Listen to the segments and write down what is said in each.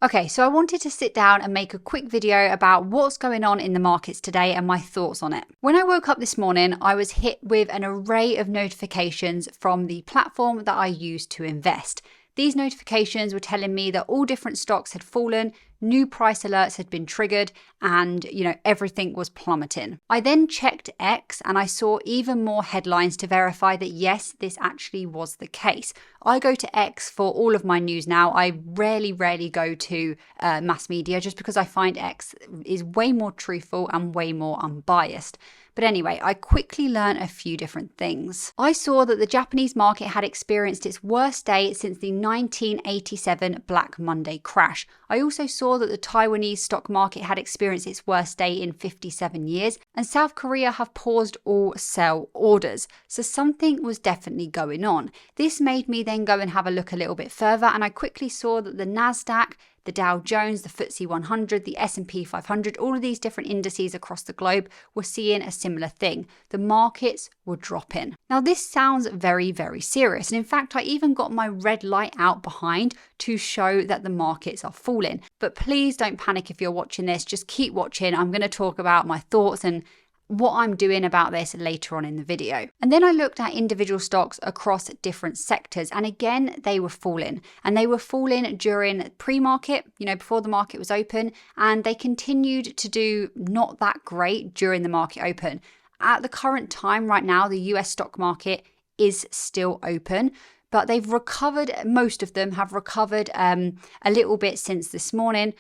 Okay, so I wanted to sit down and make a quick video about what's going on in the markets today and my thoughts on it. When I woke up this morning, I was hit with an array of notifications from the platform that I use to invest. These notifications were telling me that all different stocks had fallen, new price alerts had been triggered, and everything was plummeting. I then checked X and I saw even more headlines to verify that yes, this actually was the case. I go to X for all of my news now. I rarely go to mass media just because I find X is way more truthful and way more unbiased. But anyway, I quickly learned a few different things. I saw that the Japanese market had experienced its worst day since the 1987 Black Monday crash. I also saw that the Taiwanese stock market had experienced its worst day in 57 years, and South Korea have paused all sell orders. So something was definitely going on. This made me then go and have a look a little bit further, and I quickly saw that the Nasdaq, the Dow Jones, the FTSE 100, the S&P 500, all of these different indices across the globe were seeing a similar thing. The markets were dropping. Now this sounds very serious, and in fact I even got my red light out behind to show that the markets are falling. But please don't panic if you're watching this, just keep watching. I'm going to talk about my thoughts and what I'm doing about this later on in the video. And then I looked at individual stocks across different sectors, and again they were falling, and they were falling during pre-market, before the market was open, and they continued to do not that great during the market open. At the current time right now, the US stock market is still open, but they've recovered, most of them have recovered a little bit since this morning,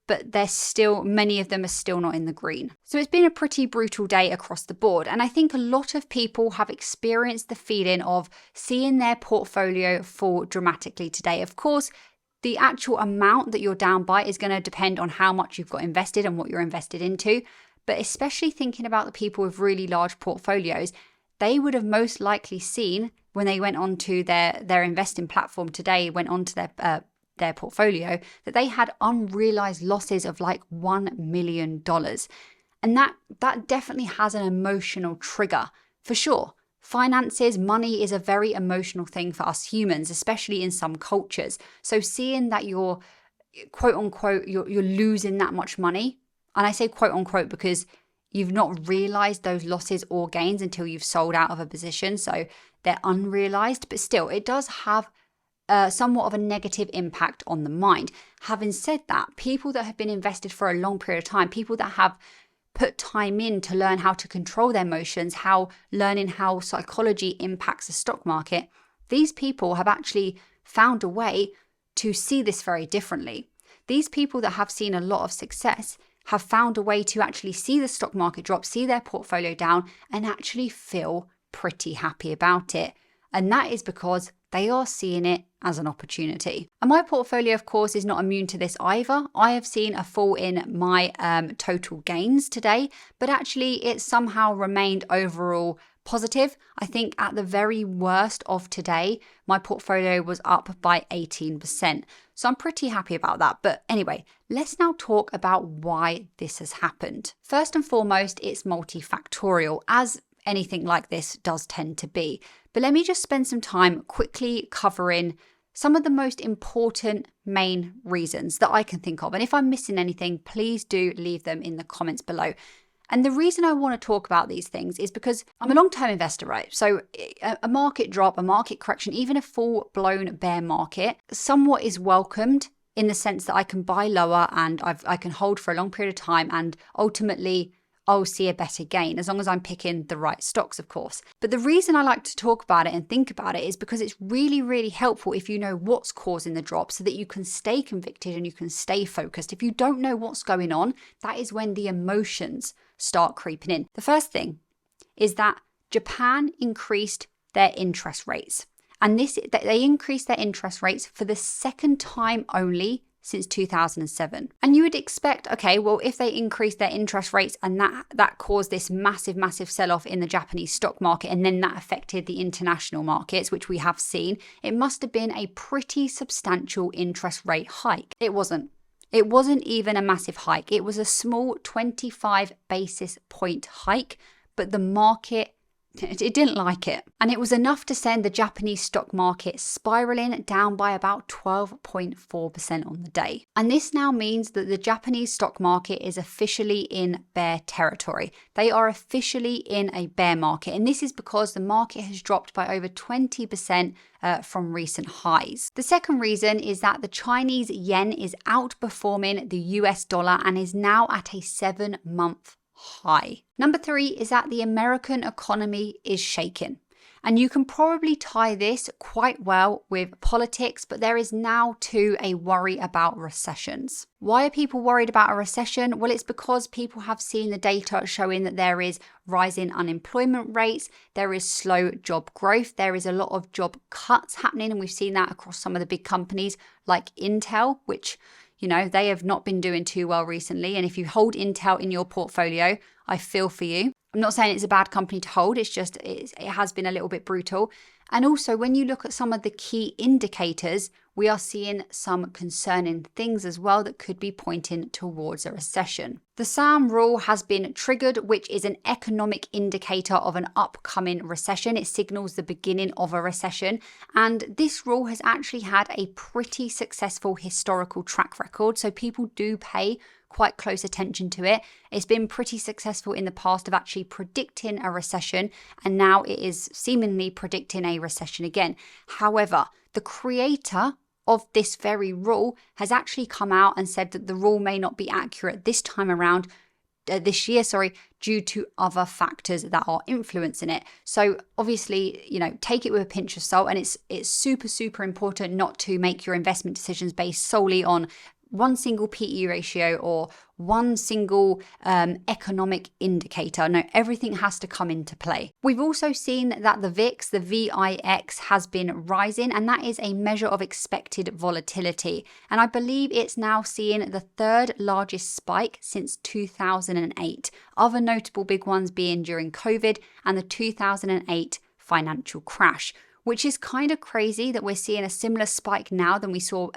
but many of them are still not in the green. So it's been a pretty brutal day across the board. And I think a lot of people have experienced the feeling of seeing their portfolio fall dramatically today. Of course, the actual amount that you're down by is going to depend on how much you've got invested and what you're invested into. But especially thinking about the people with really large portfolios, they would have most likely seen when they went onto their investing platform today, went onto their portfolio, that they had unrealized losses of like $1 million. And that definitely has an emotional trigger for sure. Finances, money is a very emotional thing for us humans, especially in some cultures. So seeing that you're quote unquote, you're losing that much money, and I say quote unquote because you've not realized those losses or gains until you've sold out of a position. So they're unrealized, but still it does have somewhat of a negative impact on the mind. Having said that, people that have been invested for a long period of time, people that have put time in to learn how to control their emotions, learning how psychology impacts the stock market, these people have actually found a way to see this very differently. These people that have seen a lot of success have found a way to actually see the stock market drop, see their portfolio down, and actually feel pretty happy about it. And that is because they are seeing it as an opportunity. And my portfolio, of course, is not immune to this either. I have seen a fall in my total gains today, but actually it somehow remained overall positive. I think at the very worst of today, my portfolio was up by 18%. So I'm pretty happy about that. But anyway, let's now talk about why this has happened. First and foremost, it's multifactorial, as anything like this does tend to be. But let me just spend some time quickly covering some of the most important main reasons that I can think of. And if I'm missing anything, please do leave them in the comments below. And the reason I want to talk about these things is because I'm a long-term investor, right? So a market drop, a market correction, even a full-blown bear market, somewhat is welcomed in the sense that I can buy lower and I can hold for a long period of time, and ultimately I'll see a better gain as long as I'm picking the right stocks, of course. But the reason I like to talk about it and think about it is because it's really helpful if you know what's causing the drop, so that you can stay convicted and you can stay focused. If you don't know what's going on, that is when the emotions start creeping in. The first thing is that Japan increased their interest rates. And they increased their interest rates for the second time only since 2007. And you would expect, okay, well, if they increased their interest rates and that caused this massive sell-off in the Japanese stock market, and then that affected the international markets, which we have seen, it must have been a pretty substantial interest rate hike. It wasn't. It wasn't even a massive hike. It was a small 25 basis point hike, but the market It didn't like it. And it was enough to send the Japanese stock market spiraling down by about 12.4% on the day. And this now means that the Japanese stock market is officially in bear territory. They are officially in a bear market. And this is because the market has dropped by over 20% from recent highs. The second reason is that the Chinese yen is outperforming the US dollar and is now at a 7-month high. Number 3 is that the American economy is shaken. And you can probably tie this quite well with politics, but there is now too a worry about recessions. Why are people worried about a recession? Well, it's because people have seen the data showing that there is rising unemployment rates, there is slow job growth, there is a lot of job cuts happening, and we've seen that across some of the big companies like Intel, which they have not been doing too well recently. And if you hold Intel in your portfolio, I feel for you. I'm not saying it's a bad company to hold. It's just it has been a little bit brutal. And also, when you look at some of the key indicators, we are seeing some concerning things as well that could be pointing towards a recession. The SAM rule has been triggered, which is an economic indicator of an upcoming recession. It signals the beginning of a recession. And this rule has actually had a pretty successful historical track record. So people do pay quite close attention to it. It's been pretty successful in the past of actually predicting a recession, and now it is seemingly predicting a recession again. However, the creator of this very rule has actually come out and said that the rule may not be accurate this year, due to other factors that are influencing it. So obviously, take it with a pinch of salt, and it's super, super important not to make your investment decisions based solely on one single PE ratio or one single economic indicator. No, everything has to come into play. We've also seen that the VIX, the VIX, has been rising, and that is a measure of expected volatility. And I believe it's now seeing the 3rd largest spike since 2008. Other notable big ones being during COVID and the 2008 financial crash, which is kind of crazy that we're seeing a similar spike now than we saw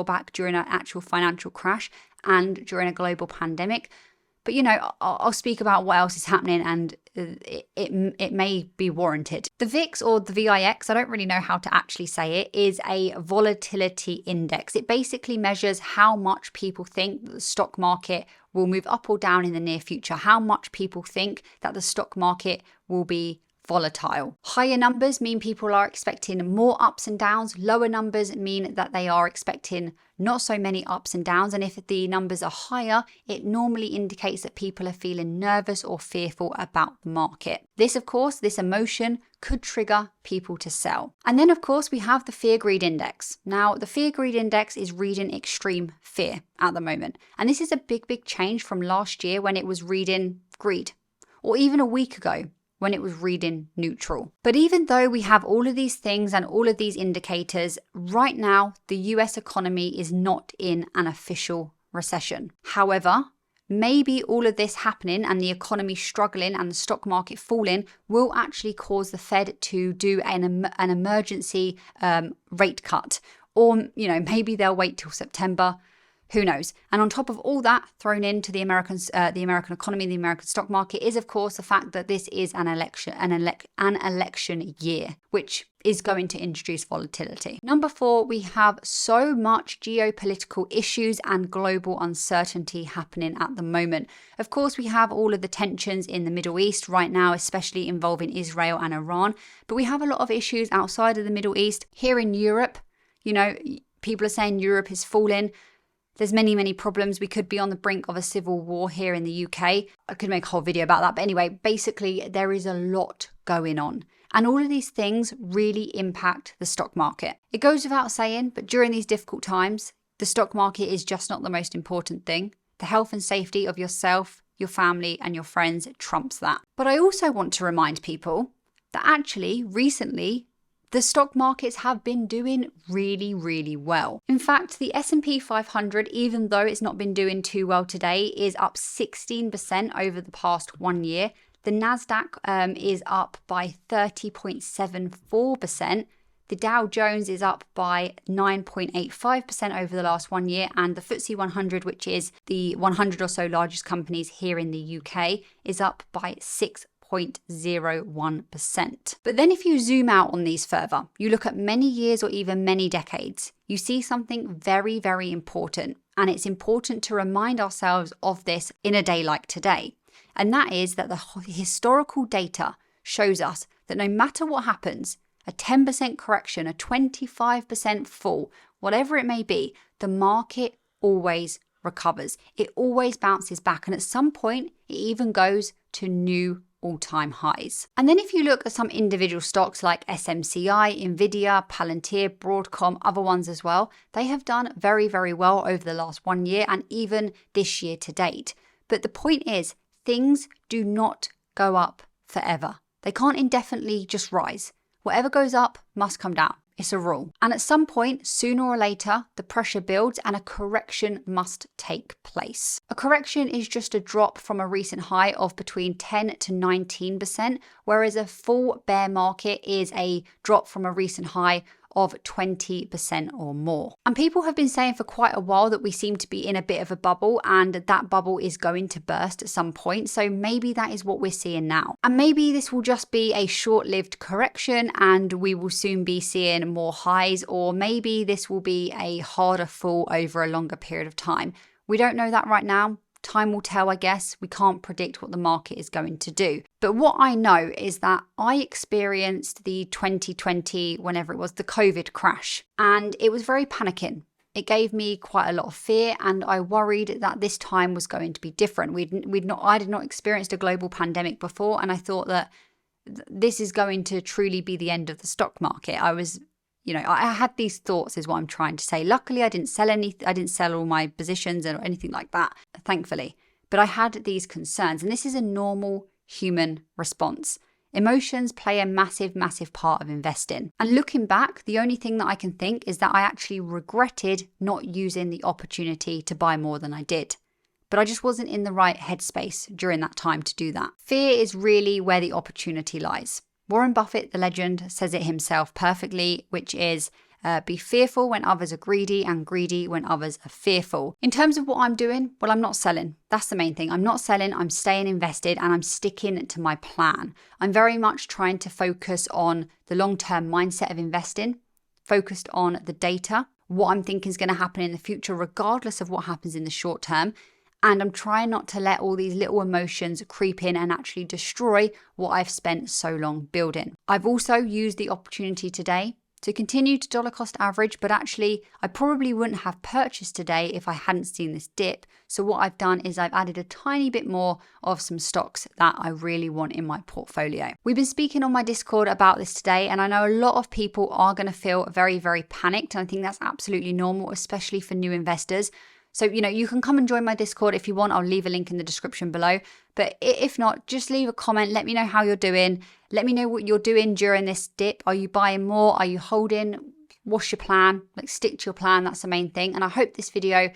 back during an actual financial crash and during a global pandemic. But I'll speak about what else is happening, and it may be warranted. The VIX, or the VIX, I don't really know how to actually say it, is a volatility index. It basically measures how much people think that the stock market will move up or down in the near future, how much people think that the stock market will be volatile. Higher numbers mean people are expecting more ups and downs. Lower numbers mean that they are expecting not so many ups and downs. And if the numbers are higher, it normally indicates that people are feeling nervous or fearful about the market. This emotion could trigger people to sell. And then, of course, we have the fear greed index. Now, the fear greed index is reading extreme fear at the moment. And this is a big, big change from last year when it was reading greed, or even a week ago when it was reading neutral. But even though we have all of these things and all of these indicators, right now, the US economy is not in an official recession. However, maybe all of this happening and the economy struggling and the stock market falling will actually cause the Fed to do an emergency rate cut. Or, maybe they'll wait till September. Who knows? And on top of all that, thrown into the American economy, the American stock market, is of course the fact that this is an election year, which is going to introduce volatility. Number 4, we have so much geopolitical issues and global uncertainty happening at the moment. Of course, we have all of the tensions in the Middle East right now, especially involving Israel and Iran. But we have a lot of issues outside of the Middle East. Here in Europe, people are saying Europe is falling. There's many, many problems. We could be on the brink of a civil war here in the UK. I could make a whole video about that. But anyway, basically, there is a lot going on. And all of these things really impact the stock market. It goes without saying, but during these difficult times, the stock market is just not the most important thing. The health and safety of yourself, your family, and your friends trumps that. But I also want to remind people that actually, recently, the stock markets have been doing really, really well. In fact, the S&P 500, even though it's not been doing too well today, is up 16% over the past 1 year. The NASDAQ is up by 30.74%. The Dow Jones is up by 9.85% over the last 1 year. And the FTSE 100, which is the 100 or so largest companies here in the UK, is up by 6.4%. 0.01%. But then if you zoom out on these further, you look at many years or even many decades, you see something very, very important. And it's important to remind ourselves of this in a day like today. And that is that the historical data shows us that no matter what happens, a 10% correction, a 25% fall, whatever it may be, the market always recovers. It always bounces back. And at some point, it even goes to new all-time highs. And then if you look at some individual stocks like SMCI, Nvidia, Palantir, Broadcom, other ones as well, they have done very, very well over the last 1 year and even this year to date. But the point is, things do not go up forever. They can't indefinitely just rise. Whatever goes up must come down. It's a rule. And at some point, sooner or later, the pressure builds and a correction must take place. A correction is just a drop from a recent high of between 10 to 19%, whereas a full bear market is a drop from a recent high of 20% or more. And people have been saying for quite a while that we seem to be in a bit of a bubble and that bubble is going to burst at some point. So maybe that is what we're seeing now. And maybe this will just be a short-lived correction and we will soon be seeing more highs, or maybe this will be a harder fall over a longer period of time. We don't know that right now. Time will tell, I guess. We can't predict what the market is going to do. But what I know is that I experienced the 2020, whenever it was, the COVID crash, and it was very panicking. It gave me quite a lot of fear, and I worried that this time was going to be different. I did not experience a global pandemic before, and I thought that this is going to truly be the end of the stock market. I had these thoughts is what I'm trying to say. Luckily, I didn't sell all my positions or anything like that, thankfully. But I had these concerns, and this is a normal human response. Emotions play a massive, massive part of investing. And looking back, the only thing that I can think is that I actually regretted not using the opportunity to buy more than I did. But I just wasn't in the right headspace during that time to do that. Fear is really where the opportunity lies. Warren Buffett, the legend, says it himself perfectly, which is be fearful when others are greedy and greedy when others are fearful. In terms of what I'm doing, well, I'm not selling. That's the main thing. I'm not selling, I'm staying invested and I'm sticking to my plan. I'm very much trying to focus on the long-term mindset of investing, focused on the data, what I'm thinking is going to happen in the future, regardless of what happens in the short term. And I'm trying not to let all these little emotions creep in and actually destroy what I've spent so long building. I've also used the opportunity today to continue to dollar cost average, but actually I probably wouldn't have purchased today if I hadn't seen this dip. So what I've done is I've added a tiny bit more of some stocks that I really want in my portfolio. We've been speaking on my Discord about this today, and I know a lot of people are going to feel very, very panicked. And I think that's absolutely normal, especially for new investors. So, you can come and join my Discord if you want. I'll leave a link in the description below. But if not, just leave a comment. Let me know how you're doing. Let me know what you're doing during this dip. Are you buying more? Are you holding? What's your plan? Stick to your plan. That's the main thing. And I hope this video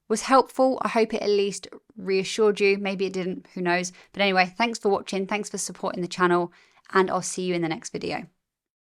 was helpful. I hope it at least reassured you. Maybe it didn't. Who knows? But anyway, thanks for watching. Thanks for supporting the channel. And I'll see you in the next video.